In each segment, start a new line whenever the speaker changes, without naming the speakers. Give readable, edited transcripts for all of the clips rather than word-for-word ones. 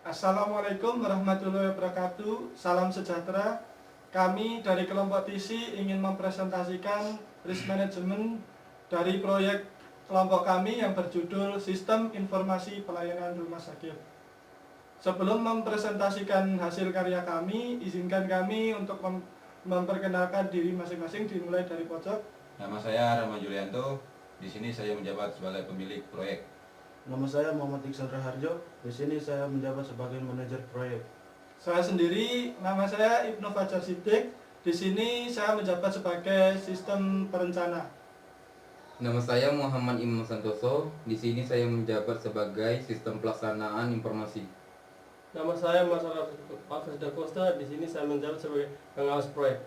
Assalamualaikum warahmatullahi wabarakatuh. Salam sejahtera. Kami dari kelompok TISI ingin mempresentasikan risk management dari proyek kelompok kami yang berjudul Sistem Informasi Pelayanan Rumah Sakit. Sebelum mempresentasikan hasil karya kami, izinkan kami untuk memperkenalkan diri masing-masing, dimulai dari pojok.
Nama saya Rama Julianto. Di sini saya menjabat sebagai pemilik proyek.
Nama saya Muhammad Iksan Raharjo. Di sini saya menjabat sebagai manajer proyek.
Saya sendiri, nama saya Ibnu Fajar Siddiq. Di sini saya menjabat sebagai sistem perencana.
Nama saya Muhammad Imam Santoso. Di sini saya menjabat sebagai sistem pelaksanaan informasi.
Nama saya Mas Alfred Da Costa. Di sini saya menjabat sebagai pengawas proyek.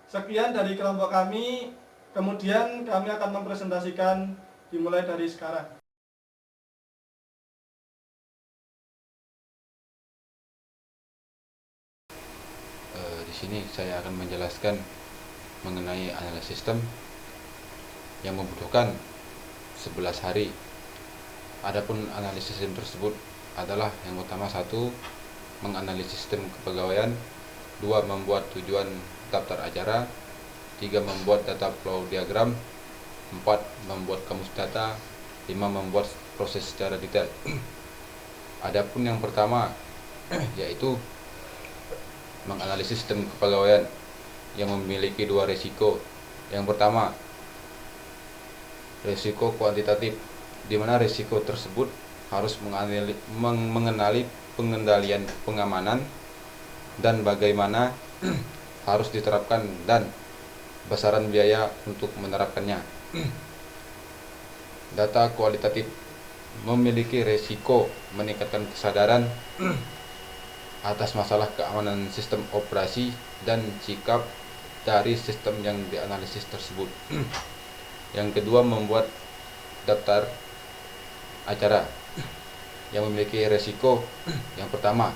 Sekian dari kelompok kami. Kemudian kami akan mempresentasikan dimulai dari sekarang.
Di sini saya akan menjelaskan mengenai analisis sistem yang membutuhkan 11 hari. Adapun analisis sistem tersebut adalah yang pertama, 1. Menganalisis sistem kepegawaian, 2. Membuat tujuan daftar acara, 3. Membuat data flow diagram, 4. Membuat kamus data, 5. Membuat proses secara detail. Adapun yang pertama yaitu menganalisis sistem kepegawaian yang memiliki dua risiko. Yang pertama, risiko kuantitatif, di mana risiko tersebut harus mengenali pengendalian pengamanan dan bagaimana harus diterapkan dan besaran biaya untuk menerapkannya. Data kualitatif memiliki risiko meningkatkan kesadaran atas masalah keamanan sistem operasi dan sikap dari sistem yang dianalisis tersebut. Yang kedua, membuat daftar acara yang memiliki risiko. Yang pertama,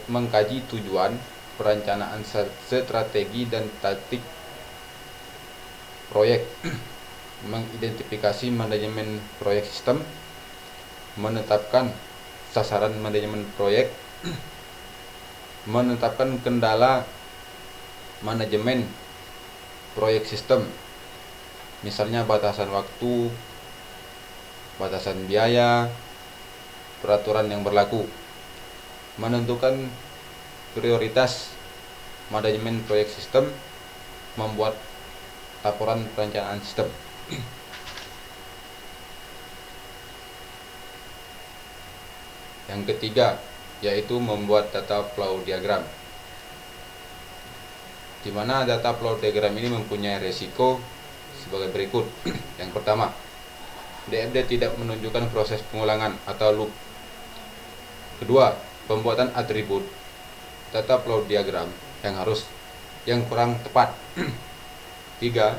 mengkaji tujuan, perencanaan strategi dan taktik proyek, mengidentifikasi manajemen proyek sistem, menetapkan sasaran manajemen proyek, menetapkan kendala manajemen proyek sistem, misalnya batasan waktu, batasan biaya, peraturan yang berlaku, menentukan prioritas manajemen proyek sistem, membuat laporan perencanaan sistem. Yang ketiga yaitu membuat data flow diagram, di mana data flow diagram ini mempunyai risiko sebagai berikut. Yang pertama, DFD tidak menunjukkan proses pengulangan atau loop. Kedua, pembuatan atribut data flow diagram yang kurang tepat. Tiga,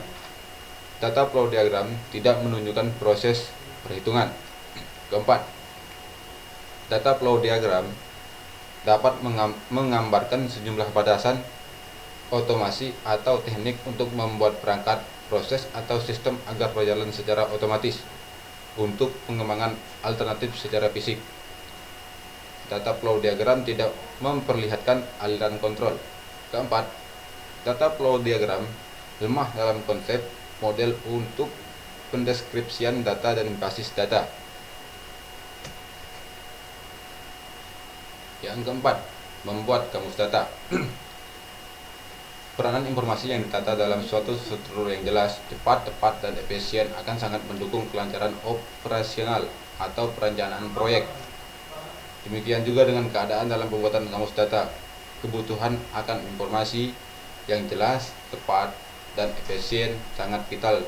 data flow diagram tidak menunjukkan proses perhitungan. Keempat, data flow diagram dapat menggambarkan sejumlah batasan otomasi atau teknik untuk membuat perangkat, proses, atau sistem agar berjalan secara otomatis untuk pengembangan alternatif secara fisik. Data flow diagram tidak memperlihatkan aliran kontrol. Keempat, data flow diagram lemah dalam konsep model untuk pendeskripsian data dan basis data. Yang keempat, membuat kamus data. Peranan informasi yang ditata dalam suatu struktur yang jelas, cepat, tepat, dan efisien akan sangat mendukung kelancaran operasional atau perencanaan proyek. Demikian juga dengan keadaan dalam pembuatan kamus data. Kebutuhan akan informasi yang jelas, tepat, dan efisien sangat vital.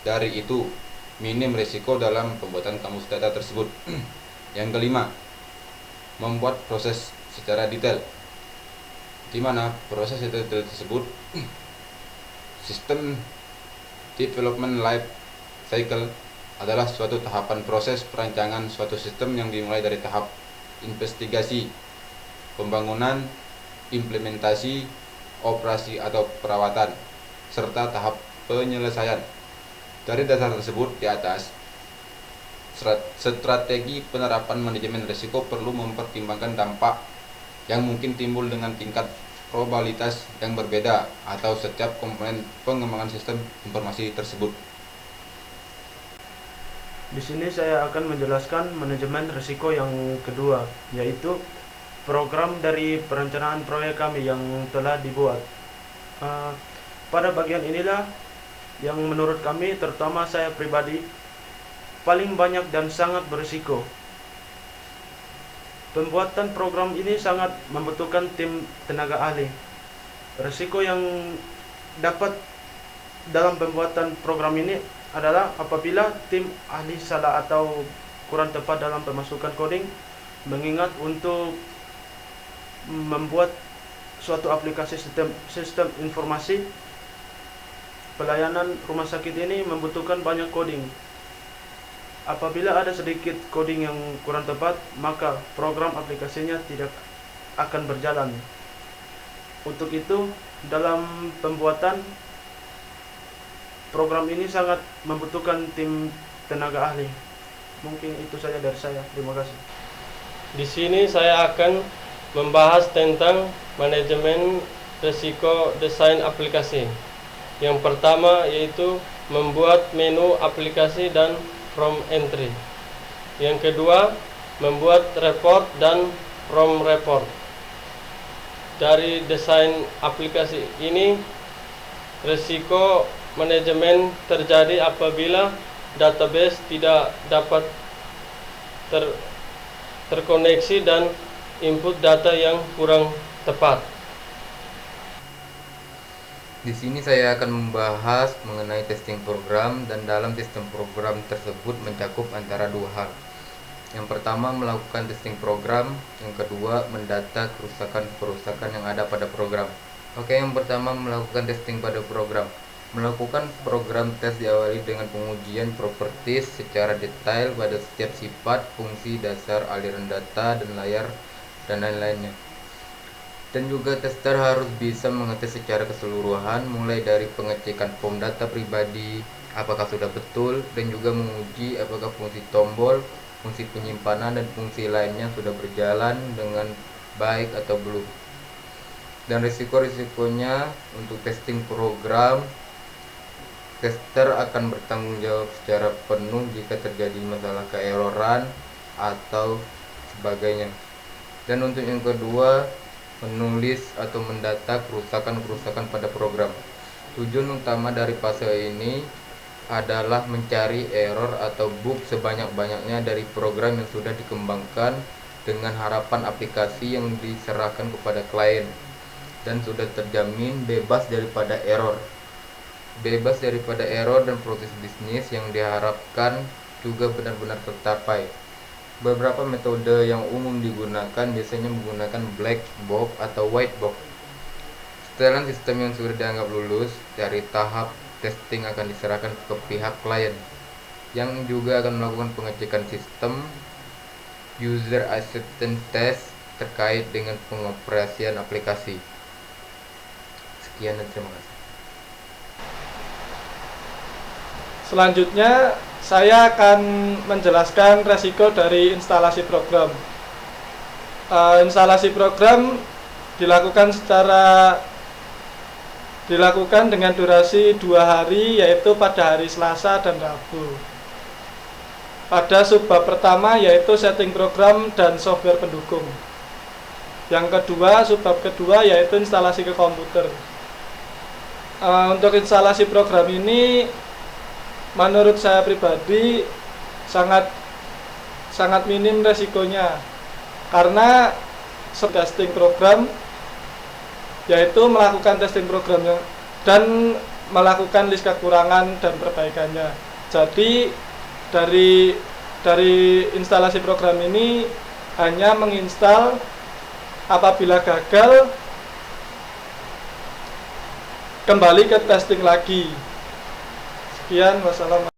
Dari itu, minim risiko dalam pembuatan kamus data tersebut. Yang kelima, membuat proses secara detail, di mana proses detail tersebut sistem development life cycle adalah suatu tahapan proses perancangan suatu sistem yang dimulai dari tahap investigasi, pembangunan, implementasi, operasi atau perawatan, serta tahap penyelesaian. Dari dasar tersebut di atas, strategi penerapan manajemen risiko perlu mempertimbangkan dampak yang mungkin timbul dengan tingkat probabilitas yang berbeda atau setiap komponen pengembangan sistem informasi tersebut.
Di sini saya akan menjelaskan manajemen risiko yang kedua, yaitu program dari perencanaan proyek kami yang telah dibuat. Pada bagian inilah yang menurut kami, terutama saya pribadi, paling banyak dan sangat berisiko. Pembuatan program ini sangat membutuhkan tim tenaga ahli. Risiko yang dapat dalam pembuatan program ini adalah apabila tim ahli salah atau kurang tepat dalam pemasukan coding, mengingat untuk membuat suatu aplikasi sistem informasi pelayanan rumah sakit ini membutuhkan banyak coding. Apabila ada sedikit coding yang kurang tepat, maka program aplikasinya tidak akan berjalan. Untuk itu, dalam pembuatan program ini sangat membutuhkan tim tenaga ahli. Mungkin itu saja dari saya. Terima kasih.
Di sini saya akan membahas tentang manajemen risiko desain aplikasi. Yang pertama yaitu membuat menu aplikasi dan from entry. Yang kedua, membuat report dan from report. Dari desain aplikasi ini, risiko manajemen terjadi apabila database tidak dapat terkoneksi dan input data yang kurang tepat.
Di sini saya akan membahas mengenai testing program, dan dalam sistem program tersebut mencakup antara dua hal. Yang pertama, melakukan testing program. Yang kedua, mendata kerusakan yang ada pada program. Oke, yang pertama, melakukan testing pada program. Melakukan program tes diawali dengan pengujian properties secara detail pada setiap sifat, fungsi dasar, aliran data, dan layar, dan lain-lainnya. Dan juga tester harus bisa mengetes secara keseluruhan, mulai dari pengecekan form data pribadi, apakah sudah betul, dan juga menguji apakah fungsi tombol, fungsi penyimpanan, dan fungsi lainnya sudah berjalan dengan baik atau belum. Dan risiko-risikonya untuk testing program, tester akan bertanggung jawab secara penuh jika terjadi masalah keeroran atau sebagainya. Dan untuk yang kedua, menulis atau mendata kerusakan-kerusakan pada program. Tujuan utama dari fase ini adalah mencari error atau bug sebanyak-banyaknya dari program yang sudah dikembangkan dengan harapan aplikasi yang diserahkan kepada klien dan sudah terjamin bebas daripada error. Bebas daripada error dan proses bisnis yang diharapkan juga benar-benar tercapai. Beberapa metode yang umum digunakan biasanya menggunakan black box atau white box. Setelah sistem yang sudah dianggap lulus, dari tahap testing akan diserahkan ke pihak klien, yang juga akan melakukan pengecekan sistem, user acceptance test terkait dengan pengoperasian aplikasi. Sekian dan terima kasih.
Selanjutnya, saya akan menjelaskan resiko dari instalasi program. Instalasi program dilakukan dengan durasi 2 hari, yaitu pada hari Selasa dan Rabu. Pada subbab pertama yaitu setting program dan software pendukung. Yang kedua, subbab kedua yaitu instalasi ke komputer. Untuk instalasi program ini, menurut saya pribadi sangat minim resikonya, karena testing program yaitu melakukan testing programnya dan melakukan list kekurangan dan perbaikannya. Jadi dari instalasi program ini hanya menginstal, apabila gagal kembali ke testing lagi. Sekian, wassalamualaikum.